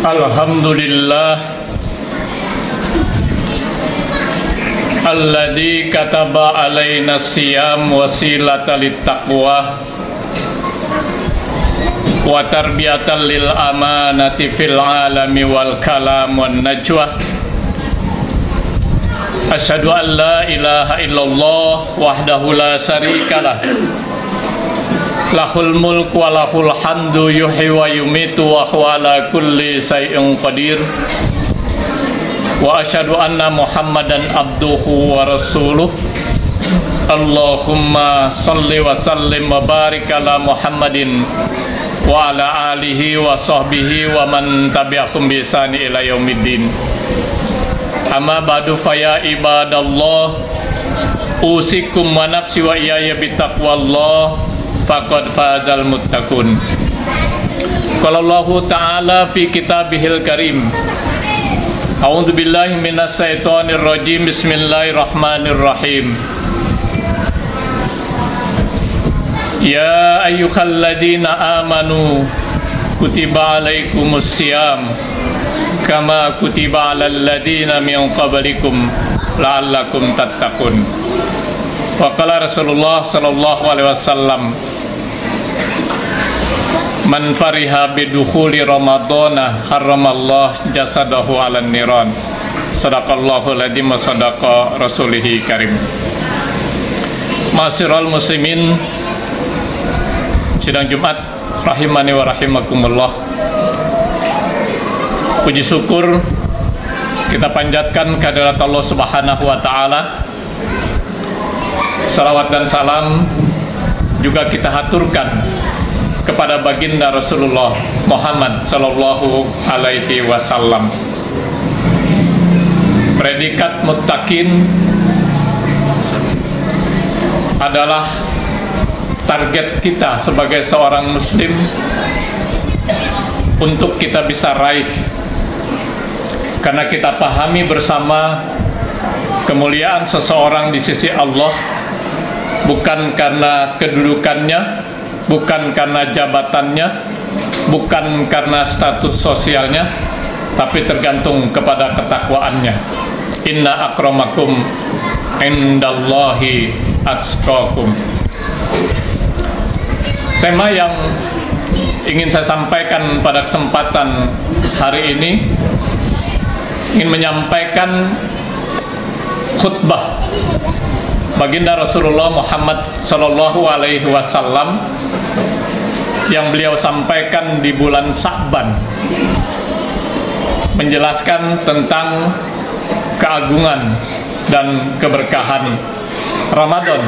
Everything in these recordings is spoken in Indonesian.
Alhamdulillah alladzi kataba alaina siyam wasilatan littaqwa wa tarbiyatan lil amanati fil alami wal kalam wan najwa. Asyhadu an la ilaha illallah wahdahu la syarikalah lahul mulku wa lahul hamdu yuhyi wa yumitu wa huwa ala kulli syai'in qadir. Wa asyhadu anna Muhammadan abduhu wa rasuluh. Allahumma salli wa sallim wa barik ala Muhammadin wa ala alihi wa sahbihi wa man tabi'ahum bi ihsani ila yaumiddin. Amma ba'du fa ya ibadallah usikum wa nafsi wa iyaya bitaqwallah faqad fazal muttaqun. Qala Allah ta'ala fi kitabihil karim. A'udzu billahi minasy syaithanir rajim. Bismillahirrahmanirrahim. Ya ayyuhalladzina amanu kutiba alaikumus syiyam kama kutiba alal ladzina min qablikum la'allakum tattaqun. Wa qala Rasulullah sallallahu alaihi wasallam, man fariha bidukhuli ramadhana haramallah jasadahu 'alan niran. Sadaqallahu aladzim wa sadaqa rasulihi karim. Ma'asyiral muslimin, sidang Jumat rahimani wa rahimakumullah. Puji syukur kita panjatkan kehadirat Allah Subhanahu wa taala. Salawat dan salam juga kita haturkan kepada baginda Rasulullah Muhammad sallallahu alaihi wasallam. Predikat muttaqin adalah target kita sebagai seorang muslim untuk kita bisa raih, karena kita pahami bersama kemuliaan seseorang di sisi Allah bukan karena kedudukannya, bukan karena jabatannya, bukan karena status sosialnya, tapi tergantung kepada ketakwaannya. Inna akramakum indallahi atqakum. Tema yang ingin saya sampaikan pada kesempatan hari ini, ingin menyampaikan khutbah baginda Rasulullah Muhammad sallallahu alaihi wasallam yang beliau sampaikan di bulan Sya'ban, menjelaskan tentang keagungan dan keberkahan Ramadan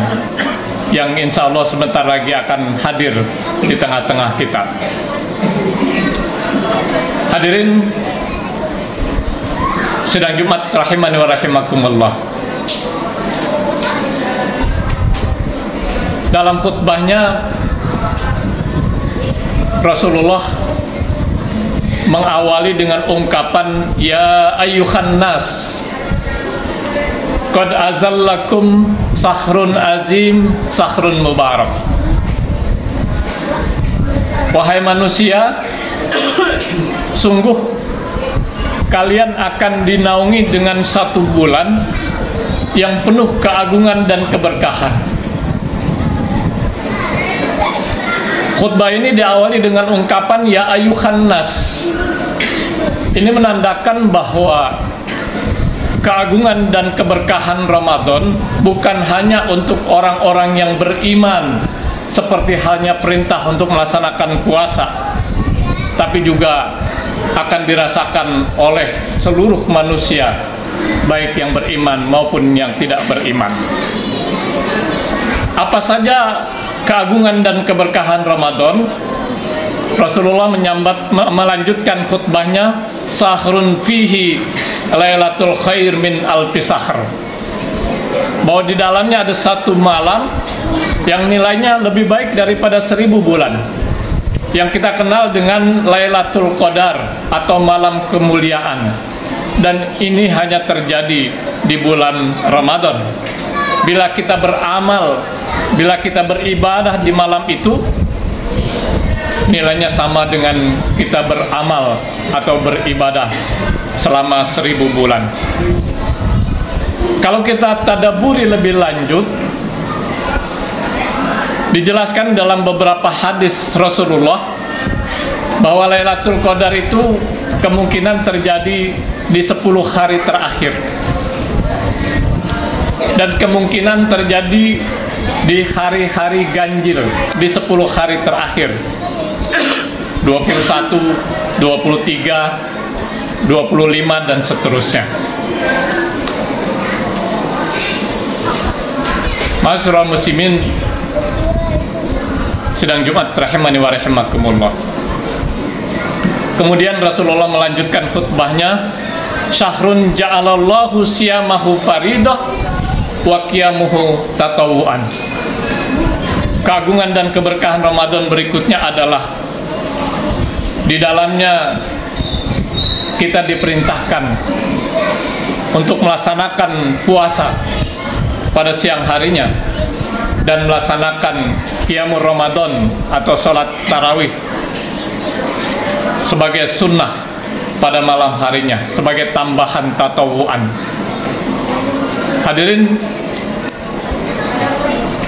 yang insya Allah sebentar lagi akan hadir di tengah-tengah kita. Hadirin sidang Jumat rahimani wa rahimakumullah. Dalam khutbahnya Rasulullah mengawali dengan ungkapan ya ayyuhan nas qad azallakum sahrun azim sahrun mubarak. Wahai manusia, sungguh kalian akan dinaungi dengan satu bulan yang penuh keagungan dan keberkahan. Khutbah ini diawali dengan ungkapan ya ayyuhan nas. Ini menandakan bahwa keagungan dan keberkahan Ramadan bukan hanya untuk orang-orang yang beriman, seperti halnya perintah untuk melaksanakan puasa, tapi juga akan dirasakan oleh seluruh manusia, baik yang beriman maupun yang tidak beriman. Apa saja keagungan dan keberkahan Ramadan? Rasulullah melanjutkan khutbahnya, sahrun fihi lailatul khair min alfi sahr, bahwa di dalamnya ada satu malam yang nilainya lebih baik daripada 1000 bulan, yang kita kenal dengan Lailatul Qadar atau malam kemuliaan. Dan ini hanya terjadi di bulan Ramadan. Bila kita beramal, bila kita beribadah di malam itu, nilainya sama dengan kita beramal atau beribadah selama 1000 bulan. Kalau kita tadaburi lebih lanjut, dijelaskan dalam beberapa hadis Rasulullah bahwa Lailatul Qadar itu kemungkinan terjadi di 10 hari terakhir, dan kemungkinan terjadi di hari-hari ganjil di 10 hari terakhir, 21, 23, 25 dan seterusnya. Masyaallah muslimin sidang Jumat rahimani wa rahimakumullah. Kemudian Rasulullah melanjutkan khutbahnya, syahrun ja'alallahu siyamahu faridah wa qiyamuhu tatawuan. Keagungan dan keberkahan Ramadan berikutnya adalah di dalamnya kita diperintahkan untuk melaksanakan puasa pada siang harinya dan melaksanakan qiyamul Ramadan atau sholat tarawih sebagai sunnah pada malam harinya, sebagai tambahan tatawuan. Hadirin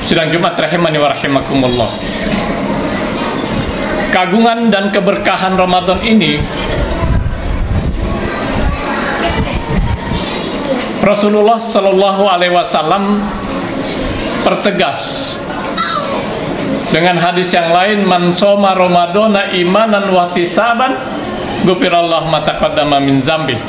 sidang Jumat rahimani wa rahimakumullah. Keagungan dan keberkahan Ramadan ini Rasulullah Shallallahu Alaihi Wasallam pertegas dengan hadis yang lain, man shoma ramadhana imanan wa ihtisaban ghufirallahu ma taqaddama min dzambi,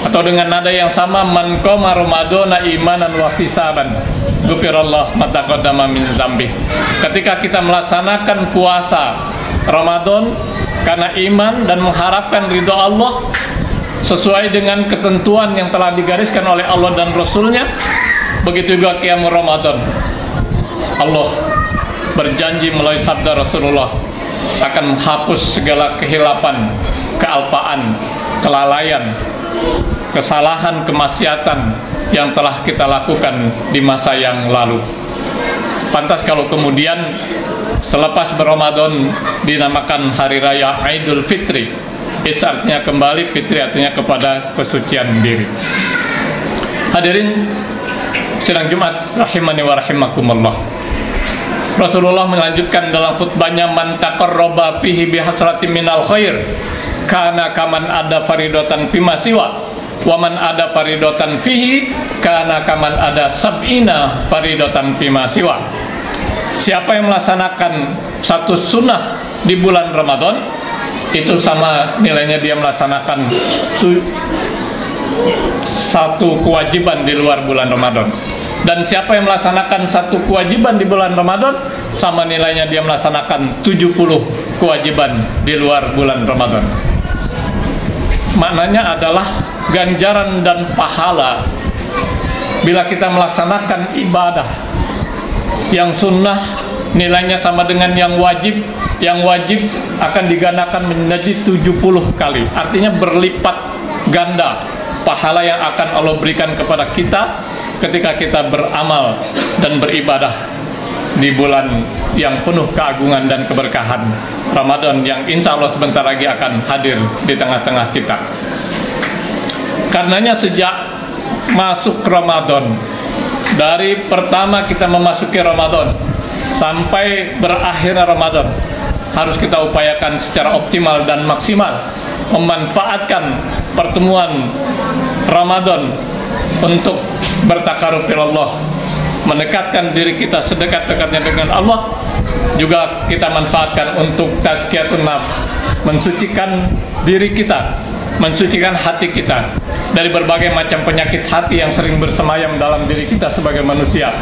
atau dengan nada yang sama, man qama ramadhana imanan wa ihtisaban ghufirallahu ma taqaddama min dzambi. Ketika kita melaksanakan puasa Ramadan karena iman dan mengharapkan ridho Allah sesuai dengan ketentuan yang telah digariskan oleh Allah dan Rasulnya, begitu juga qiyamul Ramadan, Allah berjanji melalui sabda Rasulullah akan menghapus segala kehilapan, kealpaan, kelalaian, kesalahan, kemaksiatan yang telah kita lakukan di masa yang lalu. Pantas kalau kemudian selepas Ramadan dinamakan hari raya Idul Fitri. It's artinya kembali, fitri artinya kepada kesucian diri. Hadirin sidang Jumat rahimani wa rahimakumullah. Rasulullah melanjutkan dalam khutbahnya, man taqarraba fihi bihasratin minal khair kana kaman ada faridatan fima siwa wa man ada faridatan fihi kana kaman ada sab'ina faridatan fima siwa. Siapa yang melaksanakan satu sunnah di bulan Ramadan, itu sama nilainya dia melaksanakan satu kewajiban di luar bulan Ramadan. Dan siapa yang melaksanakan satu kewajiban di bulan Ramadan, sama nilainya dia melaksanakan 70 kewajiban di luar bulan Ramadan. Maknanya adalah ganjaran dan pahala bila kita melaksanakan ibadah yang sunnah, nilainya sama dengan yang wajib. Yang wajib akan digandakan menjadi 70 kali, artinya berlipat ganda pahala yang akan Allah berikan kepada kita ketika kita beramal dan beribadah di bulan yang penuh keagungan dan keberkahan Ramadan, yang insya Allah sebentar lagi akan hadir di tengah-tengah kita. Karenanya sejak masuk Ramadan, dari pertama kita memasuki Ramadan sampai berakhir Ramadan, harus kita upayakan secara optimal dan maksimal memanfaatkan pertemuan Ramadan untuk bertakarub ila Allah, mendekatkan diri kita sedekat-dekatnya dengan Allah. Juga kita manfaatkan untuk tazkiyatun nafs, mensucikan diri kita, mensucikan hati kita dari berbagai macam penyakit hati yang sering bersemayam dalam diri kita sebagai manusia.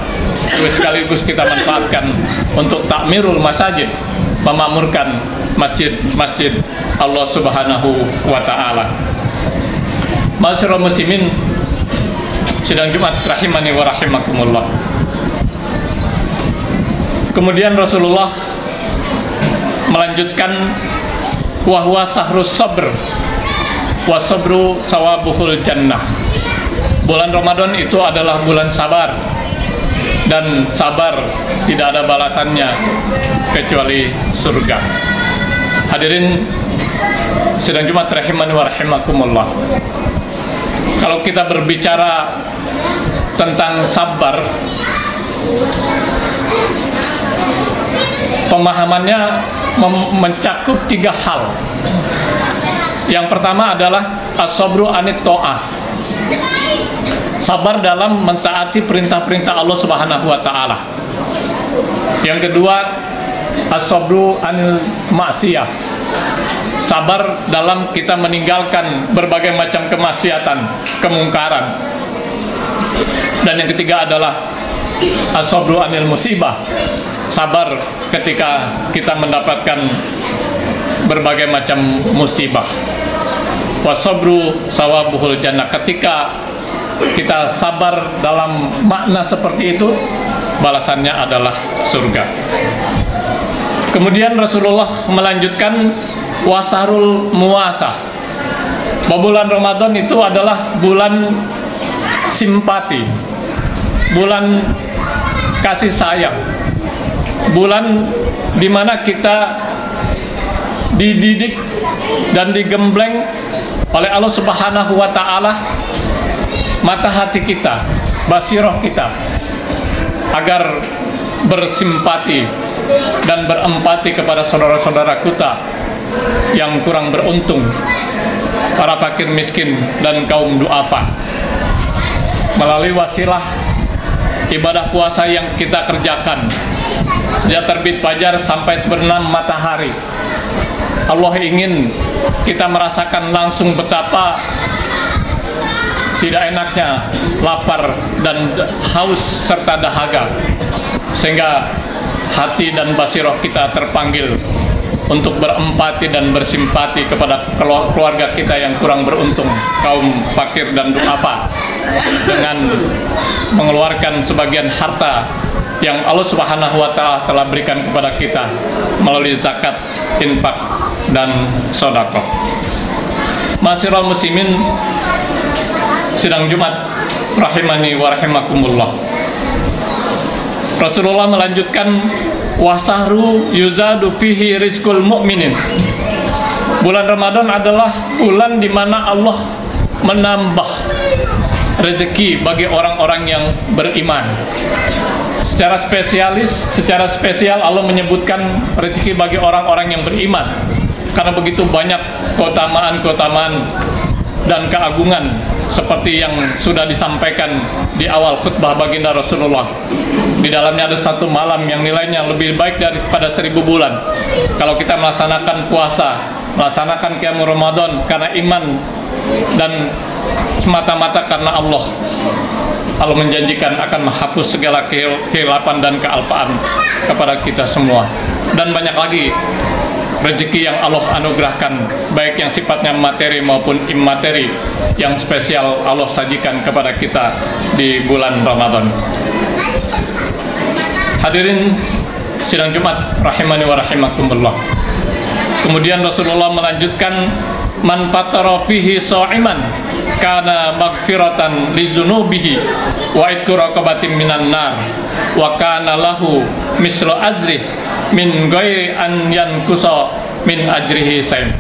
Sekaligus kita manfaatkan untuk takmirul masajid, memakmurkan masjid-masjid Allah Subhanahu wa Ta'ala. Ma'asyiral muslimin sidang Jumat rahimani wa rahimakumullah. Kemudian Rasulullah melanjutkan, wa huwa sahrus sabr wa sabru sawabuhul jannah. Bulan Ramadan itu adalah bulan sabar, dan sabar tidak ada balasannya kecuali surga. Hadirin sidang Jumat rahimani wa rahimakumullah. Kalau kita berbicara tentang sabar, pemahamannya mencakup 3 hal. Yang pertama adalah as-sabru anit ta'ah, sabar dalam mentaati perintah-perintah Allah Subhanahu wa taala. Yang kedua, as-sabru anil maksiyah, sabar dalam kita meninggalkan berbagai macam kemaksiatan, kemungkaran. Dan yang ketiga adalah as-sabru anil musibah, sabar ketika kita mendapatkan berbagai macam musibah. Wasabru sawabuhul jannah, ketika kita sabar dalam makna seperti itu, balasannya adalah surga. Kemudian Rasulullah melanjutkan wasarul muasa, bahwa bulan Ramadan itu adalah bulan simpati, bulan kasih sayang, bulan dimana kita dididik dan digembleng oleh Allah Subhanahu wa taala mata hati kita, basirah kita, agar bersimpati dan berempati kepada saudara-saudara kita yang kurang beruntung, para fakir miskin dan kaum duafa. Melalui wasilah ibadah puasa yang kita kerjakan sejak terbit fajar sampai berenam matahari, Allah ingin kita merasakan langsung betapa tidak enaknya lapar dan haus serta dahaga, sehingga hati dan basirah kita terpanggil untuk berempati dan bersimpati kepada keluarga kita yang kurang beruntung, kaum fakir dan duafa, dengan mengeluarkan sebagian harta yang Allah Subhanahu wa taala telah berikan kepada kita melalui zakat, infak dan sedekah. Ma'asyiral muslimin sidang Jumat rahimani wa rahimakumullah. Rasulullah melanjutkan wasahru yuzadu fihi rizqul mu'minin. Bulan Ramadan adalah bulan di mana Allah menambah rezeki bagi orang-orang yang beriman. Secara spesial Allah menyebutkan rezeki bagi orang-orang yang beriman, karena begitu banyak keutamaan-keutamaan dan keagungan seperti yang sudah disampaikan di awal khutbah baginda Rasulullah. Di dalamnya ada satu malam yang nilainya lebih baik daripada 1000 bulan. Kalau kita melaksanakan puasa, melaksanakan qiyam Ramadan karena iman dan semata-mata karena Allah menjanjikan akan menghapus segala kehilapan dan kealpaan kepada kita semua. Dan banyak lagi rezeki yang Allah anugerahkan, baik yang sifatnya materi maupun imateri, yang spesial Allah sajikan kepada kita di bulan Ramadan. Hadirin sidang Jumat rahimani wa rahimakumullah. Kemudian Rasulullah melanjutkan, man fatara fihi sha'iman kana maghfiratan li dzunubihi wa itqu raqabatin minan nar wa kana lahu mislu ajri min ghairi an yankusa min ajrihi sain.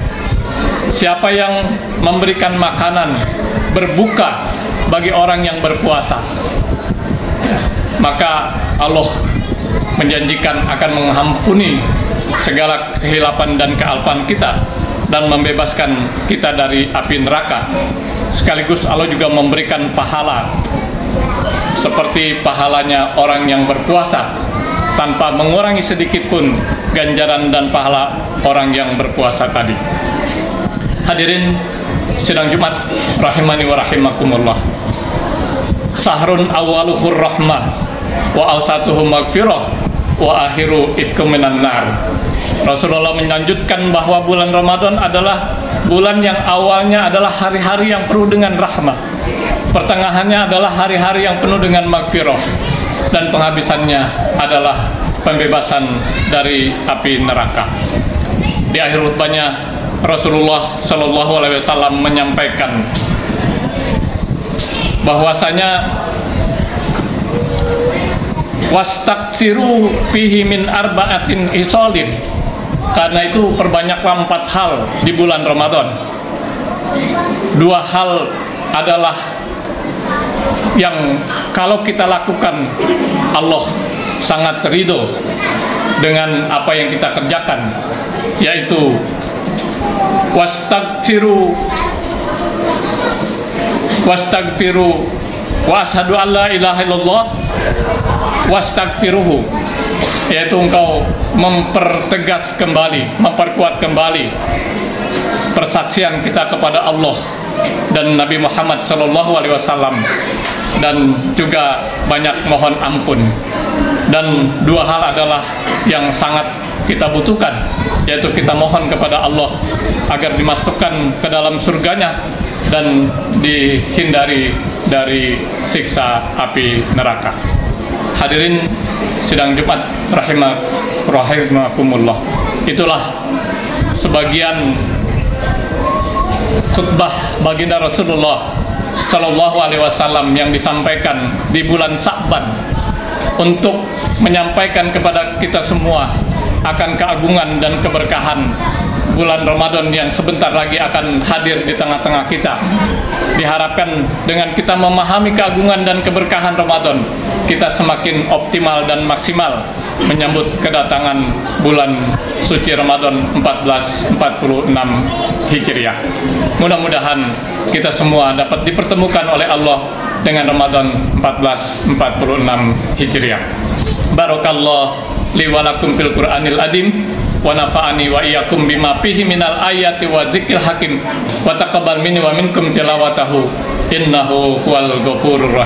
Siapa yang memberikan makanan berbuka bagi orang yang berpuasa, maka Allah menjanjikan akan mengampuni segala kehilapan dan kealpaan kita dan membebaskan kita dari api neraka. Sekaligus Allah juga memberikan pahala seperti pahalanya orang yang berpuasa, tanpa mengurangi sedikit pun ganjaran dan pahala orang yang berpuasa tadi. Hadirin sidang Jumat rahimani wa rahimakumullah. Sahrun awaluhur rahmah wa awsatuhu maghfirah wa akhiru itqum minan nar. Rasulullah melanjutkan bahwa bulan Ramadan adalah bulan yang awalnya adalah hari-hari yang penuh dengan rahmat, pertengahannya adalah hari-hari yang penuh dengan maghfirah, dan penghabisannya adalah pembebasan dari api neraka. Di akhir khutbahnya Rasulullah Shallallahu Alaihi Wasallam menyampaikan bahwasanya wastaksiru fihi min arba'atin isolin, Karena itu perbanyaklah 4 hal di bulan Ramadan. 2 hal adalah yang kalau kita lakukan Allah sangat ridho dengan apa yang kita kerjakan, yaitu wastagfiru wa ashadu an la ilaha illallah wastagfiruhu, yaitu engkau mempertegas kembali, memperkuat kembali persaksian kita kepada Allah dan Nabi Muhammad SAW, dan juga banyak mohon ampun. Dan 2 hal adalah yang sangat kita butuhkan, yaitu kita mohon kepada Allah agar dimasukkan ke dalam surganya dan dihindari dari siksa api neraka. Hadirin sidang Jumat rahimakumullah, itulah sebagian khutbah baginda Rasulullah Sallallahu Alaihi Wasallam yang disampaikan di bulan Sya'ban untuk menyampaikan kepada kita semua akan keagungan dan keberkahan bulan Ramadan yang sebentar lagi akan hadir di tengah-tengah kita. Diharapkan dengan kita memahami keagungan dan keberkahan Ramadan, kita semakin optimal dan maksimal menyambut kedatangan bulan suci Ramadan 1446 Hijriah. Mudah-mudahan kita semua dapat dipertemukan oleh Allah dengan Ramadan 1446 Hijriah. Barakallah li wa lakum fil Qur'anil Adim wa nafa'ani wa iyyakum bima fihi minal ayati wa dzikril hakim wa taqabbal minni wa minkum tilawatahu innahu huwal ghafurur rahim.